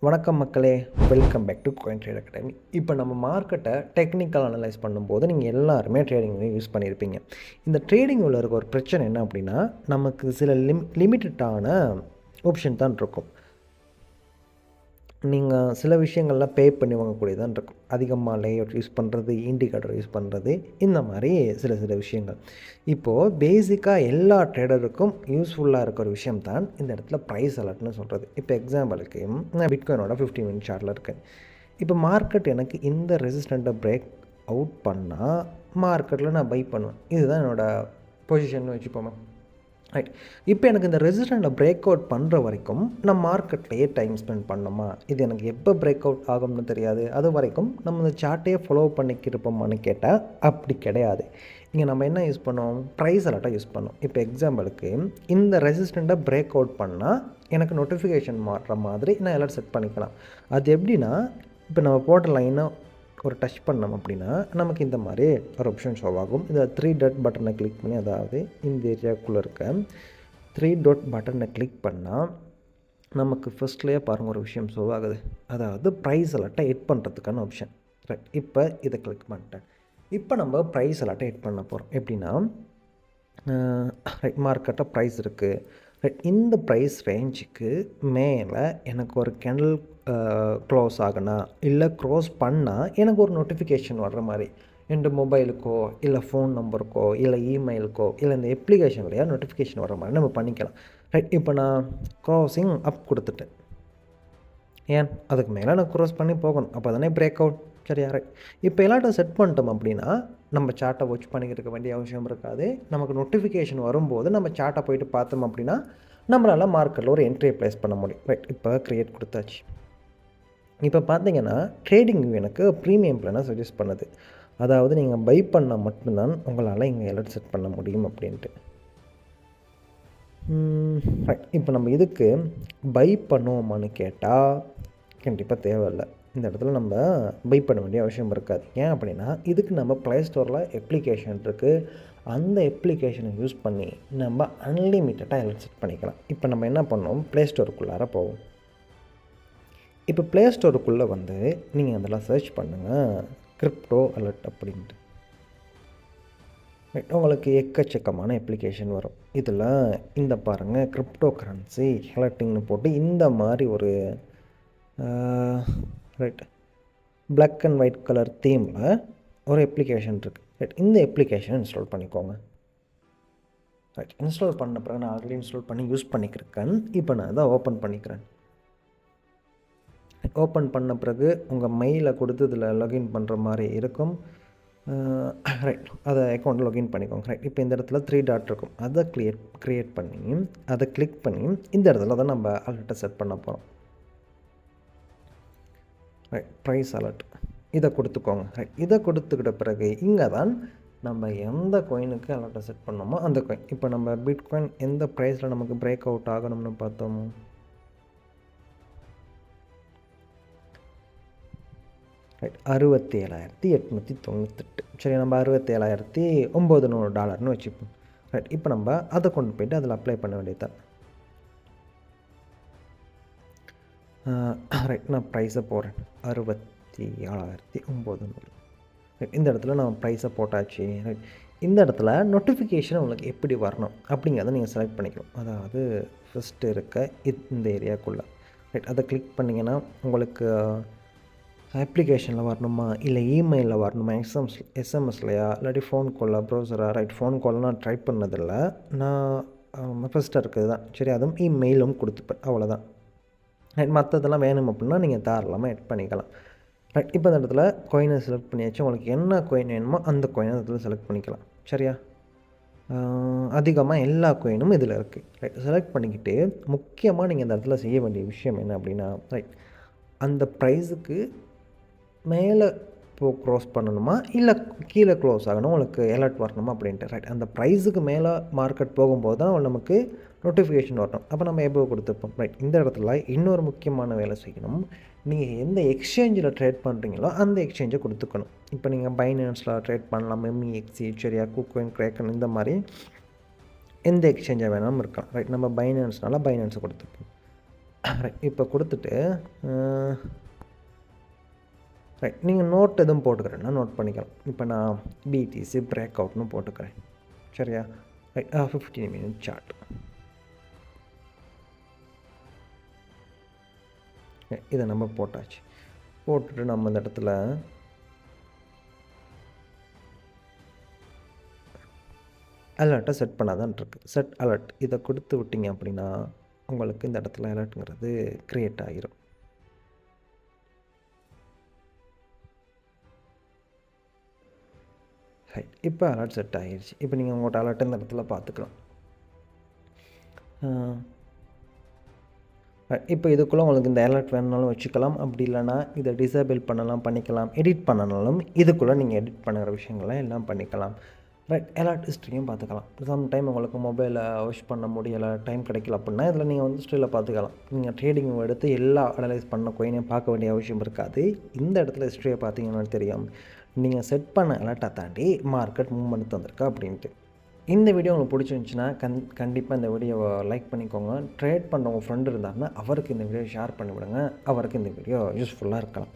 வணக்கம் மக்களே, welcome back to coin trade academy. இப்போ நம்ம மார்க்கெட்டை டெக்னிக்கல் அனலைஸ் பண்ணும்போது நீங்கள் எல்லாருமே ட்ரேடிங் யூஸ் பண்ணியிருப்பீங்க. இந்த ட்ரேடிங் உள்ள இருக்க ஒரு பிரச்சனை என்ன அப்படின்னா, நமக்கு சில லிமிட்டடான ஆப்ஷன் தான் இருக்கும். நீங்கள் சில விஷயங்கள்லாம் பே பண்ணி வாங்கக்கூடியதான் இருக்கும். அதிகமாக லேஅவுட் யூஸ் பண்ணுறது, இண்டிகேட்டர் யூஸ் பண்ணுறது, இந்த மாதிரி சில விஷயங்கள். இப்போது பேசிக்காக எல்லா ட்ரேடருக்கும் யூஸ்ஃபுல்லாக இருக்கிற ஒரு விஷயம் தான் இந்த இடத்துல ப்ரைஸ் அலர்ட்னு சொல்கிறது. இப்போ எக்ஸாம்பிளுக்கு நான் பிட்காயினோட 15 மினிட் சார்ட்டில் இருக்கேன். இப்போ மார்க்கெட் எனக்கு இந்த ரெசிஸ்டண்ட்டை பிரேக் அவுட் பண்ணால் மார்க்கெட்டில் நான் பை பண்ணுவேன். இதுதான் என்னோடய பொசிஷன் வச்சுப்போமே. ரைட். இப்போ எனக்கு இந்த ரெசிஸ்டண்ட்டை பிரேக் அவுட் பண்ணுற வரைக்கும் நான் மார்க்கெட்லேயே டைம் ஸ்பெண்ட் பண்ணணுமா? இது எனக்கு எப்போ பிரேக் அவுட் ஆகும்னு தெரியாது. அது வரைக்கும் நம்ம இந்த சார்ட்டையே ஃபாலோ பண்ணிக்கிருப்போமான்னு கேட்டால் அப்படி கிடையாது. இங்கே நம்ம என்ன யூஸ் பண்ணோம்? ப்ரைஸ் அலர்ட்டாக யூஸ் பண்ணோம். இப்போ எக்ஸாம்பிளுக்கு இந்த ரெசிஸ்டண்ட்டை பிரேக் அவுட் பண்ணால் எனக்கு நோட்டிஃபிகேஷன் மாறுற மாதிரி நான் எல்லாம் செட் பண்ணிக்கலாம். அது எப்படின்னா, இப்போ நம்ம போட்ட லைனை ஒரு டச் பண்ணோம் அப்படின்னா நமக்கு இந்த மாதிரி ஒரு ஆப்ஷன் ஷோ ஆகும். இந்த 3 டாட் பட்டனை கிளிக் பண்ணி, அதாவது இந்த ஏரியாவுக்குள்ளே இருக்க 3 டாட் பட்டனை கிளிக் பண்ணால் நமக்கு ஃபஸ்ட்லேயே பாருங்கள் ஒரு விஷயம் ஷோ ஆகுது. அதாவது ப்ரைஸ் அலர்ட்டை எட் பண்ணுறதுக்கான ஆப்ஷன். ரைட். இப்போ இதை கிளிக் பண்ணிட்டேன். இப்போ நம்ம ப்ரைஸ் அலர்ட்டை எட் பண்ண போகிறோம். எப்படின்னா, ரைட், மார்க்கெட்டாக ப்ரைஸ் இருக்குது. ரைட். இந்த ப்ரைஸ் ரேஞ்சுக்கு மேலே எனக்கு ஒரு கேண்டில் க்ளோஸ் ஆகுனா இல்லை க்ளோஸ் பண்ணால் எனக்கு ஒரு நோட்டிஃபிகேஷன் வர்ற மாதிரி என் மொபைலுக்கோ இல்லை ஃபோன் நம்பருக்கோ இல்லை இமெயிலுக்கோ இல்லை இந்த அப்ளிகேஷன்லையா நோட்டிஃபிகேஷன் வர்ற மாதிரி நம்ம பண்ணிக்கலாம். ரைட். இப்போ நான் க்ரோஸிங் அப் கொடுத்துட்டேன். ஏன் அதுக்கு மேலே நான் க்ரோஸ் பண்ணி போகணும், அப்போ தானே பிரேக் அவுட். சரியா? ரைட். இப்போ எல்லாட்டும் செட் பண்ணிட்டோம் அப்படின்னா நம்ம சார்ட்டை வாட்ச் பண்ணிக்கிட்டு இருக்க வேண்டிய அவசியம் இருக்காது. நமக்கு நோட்டிஃபிகேஷன் வரும்போது நம்ம சார்ட்டை போயிட்டு பார்த்தோம் அப்படின்னா நம்மளால் மார்க்கெட்டில் ஒரு என்ட்ரியை ப்ளேஸ் பண்ண முடியும். ரைட். இப்போ க்ரியேட் கொடுத்தாச்சு. இப்போ பார்த்தீங்கன்னா ட்ரேடிங் வியூ எனக்கு ப்ரீமியம் பிளானை சஜஸ்ட் பண்ணுது. அதாவது நீங்கள் பை பண்ணால் மட்டும்தான் உங்களால் இங்கே அலர்ட் செட் பண்ண முடியும் அப்படின்ட்டு. ரைட். இப்போ நம்ம இதுக்கு பை பண்ணுவோமான்னு கேட்டால் கண்டிப்பாக தேவையில்லை. இந்த இடத்துல நம்ம பை பண்ண வேண்டிய அவசியம் இருக்காது. ஏன் அப்படின்னா இதுக்கு நம்ம ப்ளே ஸ்டோரில் அப்ளிகேஷன் இருக்குது. அந்த அப்ளிகேஷனை யூஸ் பண்ணி நம்ம அன்லிமிட்டடாக அலர்ட் செட் பண்ணிக்கலாம். இப்போ நம்ம என்ன பண்ணோம், ப்ளே ஸ்டோருக்குள்ளார போவோம். இப்போ ப்ளே ஸ்டோருக்குள்ளே வந்து நீங்கள் அதெல்லாம் சர்ச் பண்ணுங்கள், கிரிப்டோ அலர்ட் அப்படின்ட்டு. உங்களுக்கு எக்கச்சக்கமான அப்ளிகேஷன் வரும். இதில் இந்த பாருங்கள், கிரிப்டோ கரன்சி அலர்ட்டிங்னு போட்டு இந்த மாதிரி ஒரு right black and white colour தீமில் ஒரு அப்ளிகேஷன் இருக்குது. ரைட். இந்த அப்ளிகேஷன் இன்ஸ்டால் பண்ணிக்கோங்க. ரைட். இன்ஸ்டால் பண்ண பிறகு நான் ஆல்ரெடி இன்ஸ்டால் பண்ணி யூஸ் பண்ணிக்கிறேன். இப்போ நான் அதை ஓப்பன் பண்ணிக்கிறேன். ஓப்பன் பண்ண பிறகு உங்கள் மெயிலை கொடுத்து இதில் லாகின் பண்ணுற மாதிரி இருக்கும். ரைட். அதை அக்கௌண்ட்டில் லாகின் பண்ணிக்கோங்க. ரைட். இப்போ இந்த இடத்துல 3 டாட் இருக்கும். அதை க்ரியேட் பண்ணி அதை கிளிக் பண்ணி இந்த இடத்துல தான் நம்ம அலர்ட்டை செட் பண்ண போகிறோம். ரைட். ப்ரைஸ் அலர்ட் இதை கொடுத்துக்கோங்க. ரைட். இதை கொடுத்துக்கிட்ட பிறகு இங்கே தான் நம்ம எந்த காயினுக்கு அலர்ட்டை செட் பண்ணோமோ அந்த காயின். இப்போ நம்ம பிட்காயின் எந்த ப்ரைஸில் நமக்கு பிரேக் அவுட் ஆகணும்னு பார்த்தோமோ, ரைட், 67,898. சரி, நம்ம 67,900 டாலர்னு வச்சுப்போம். ரைட். இப்போ நம்ம அதை கொண்டு போய்ட்டு அதில் அப்ளை பண்ண வேண்டியது. ரைட். நான் ப்ரைஸை போடுறேன் 67,900. ரைட். இந்த இடத்துல நான் ப்ரைஸை போட்டாச்சு. ரைட். இந்த இடத்துல நோட்டிஃபிகேஷன் உங்களுக்கு எப்படி வரணும் அப்படிங்கிறத நீங்கள் செலக்ட் பண்ணிக்கணும். அதாவது ஃபஸ்ட்டு இருக்க இந்த ஏரியாக்குள்ளே. ரைட். அதை கிளிக் பண்ணிங்கன்னா உங்களுக்கு அப்ளிகேஷனில் வரணுமா இல்லை இமெயிலில் வரணுமா, எஸ்எம்எஸ்லையா இல்லாட்டி ஃபோன் காலில் ப்ரௌசரா. ரைட். ஃபோன் கால் நான் ட்ரை பண்ணதில்லை, நான் ஃபஸ்ட்டாக இருக்குது தான். சரி, அதுவும் இமெயிலும் கொடுத்துப்பேன், அவ்வளோதான். ரைட். மற்றதெல்லாம் வேணும் அப்படின்னா நீங்கள் தாராளமாக எட் பண்ணிக்கலாம். ரைட். இப்போ இந்த இடத்துல காயினை செலக்ட் பண்ணியாச்சு. உங்களுக்கு என்ன காயின் வேணுமோ அந்த காயினை இடத்துல செலக்ட் பண்ணிக்கலாம். சரியா? அதிகமாக எல்லா காயினும் இதில் இருக்குது. ரைட். செலக்ட் பண்ணிக்கிட்டு முக்கியமாக நீங்கள் இந்த இடத்துல செய்ய வேண்டிய விஷயம் என்ன அப்படின்னா, ரைட், அந்த ப்ரைஸுக்கு மேலே க்ளோஸ் பண்ணணுமா இல்லை கீழே க்ளோஸ் ஆகணும் உங்களுக்கு அலர்ட் வரணுமா அப்படின்ட்டு. ரைட். அந்த ப்ரைஸுக்கு மேலே மார்க்கெட் போகும்போது தான் நமக்கு நோட்டிஃபிகேஷன் வரணும். அப்போ நம்ம எப்போ கொடுத்துப்போம். ரைட். இந்த இடத்துல இன்னொரு முக்கியமான வேலை செய்யணும். நீங்கள் எந்த எக்ஸ்சேஞ்சில் ட்ரேட் பண்ணுறீங்களோ அந்த எக்ஸ்சேஞ்சை கொடுத்துக்கணும். இப்போ நீங்கள் பைனான்ஸில் ட்ரேட் பண்ணலாம், MEXC, சரியா, குக்கோயின், கிரேக்கன், இந்த மாதிரி எந்த எக்ஸ்சேஞ்சாக வேணாலும் இருக்கலாம். ரைட். நம்ம பைனான்ஸ்னால பைனான்ஸை கொடுத்துப்போம். ரைட். இப்போ கொடுத்துட்டு ரைட், நீங்கள் நோட் எதுவும் போட்டுக்கிறேன்னா நோட் பண்ணிக்கலாம். இப்போ நான் பிடிசி பிரேக் அவுட்னு போட்டுக்கிறேன். சரியா? ரைட். 15 minute chart. இதை நம்ம போட்டாச்சு. போட்டுட்டு நம்ம இந்த இடத்துல அலர்ட்டை செட் பண்ணாதான் இருக்குது. செட் அலர்ட் இதை கொடுத்து விட்டிங்க அப்படின்னா உங்களுக்கு இந்த இடத்துல அலர்ட்டுங்கிறது க்ரியேட் ஆகிரும். ரைட். இப்போ அலர்ட் செட் ஆகிடுச்சு. இப்போ நீங்கள் உங்கள்கிட்ட அலர்ட் இந்த இடத்துல பார்த்துக்கலாம். இப்போ இதுக்குள்ளே உங்களுக்கு இந்த அலர்ட் வேணுனாலும் வச்சுக்கலாம். அப்படி இல்லைனா இதை டிசேபிள் பண்ணலாம், பண்ணிக்கலாம். எடிட் பண்ணனாலும் இதுக்குள்ளே நீங்கள் எடிட் பண்ணுற விஷயங்கள்லாம் எல்லாம் பண்ணிக்கலாம். ரைட். அலர்ட் ஹிஸ்ட்ரியும் பார்த்துக்கலாம். சம்டைம் உங்களுக்கு மொபைலில் விஷ் பண்ண முடியலை, டைம் கிடைக்கல அப்படின்னா இதில் நீங்கள் வந்து ஹிஸ்ட்ரியில் பார்த்துக்கலாம். நீங்கள் ட்ரேடிங் எடுத்து எல்லா அனலைஸ் பண்ண கோயினையும் பார்க்க வேண்டிய அவசியம் இருக்காது. இந்த இடத்துல ஹிஸ்ட்ரியை பார்த்தீங்கன்னா தெரியும் நீங்கள் செட் பண்ண அலர்ட்டை தாண்டி மார்க்கெட் மூவ்மெண்ட் வந்திருக்கா அப்படின்ட்டு. இந்த வீடியோ உங்களுக்கு பிடிச்சிருந்துச்சின்னா கண்டிப்பாக இந்த வீடியோவை லைக் பண்ணிக்கோங்க. ட்ரேட் பண்ணுறவங்க ஃப்ரெண்டு இருந்தாருன்னா அவருக்கு இந்த வீடியோ ஷேர் பண்ணிவிடுங்க. அவருக்கு இந்த வீடியோ யூஸ்ஃபுல்லாக இருக்கலாம்.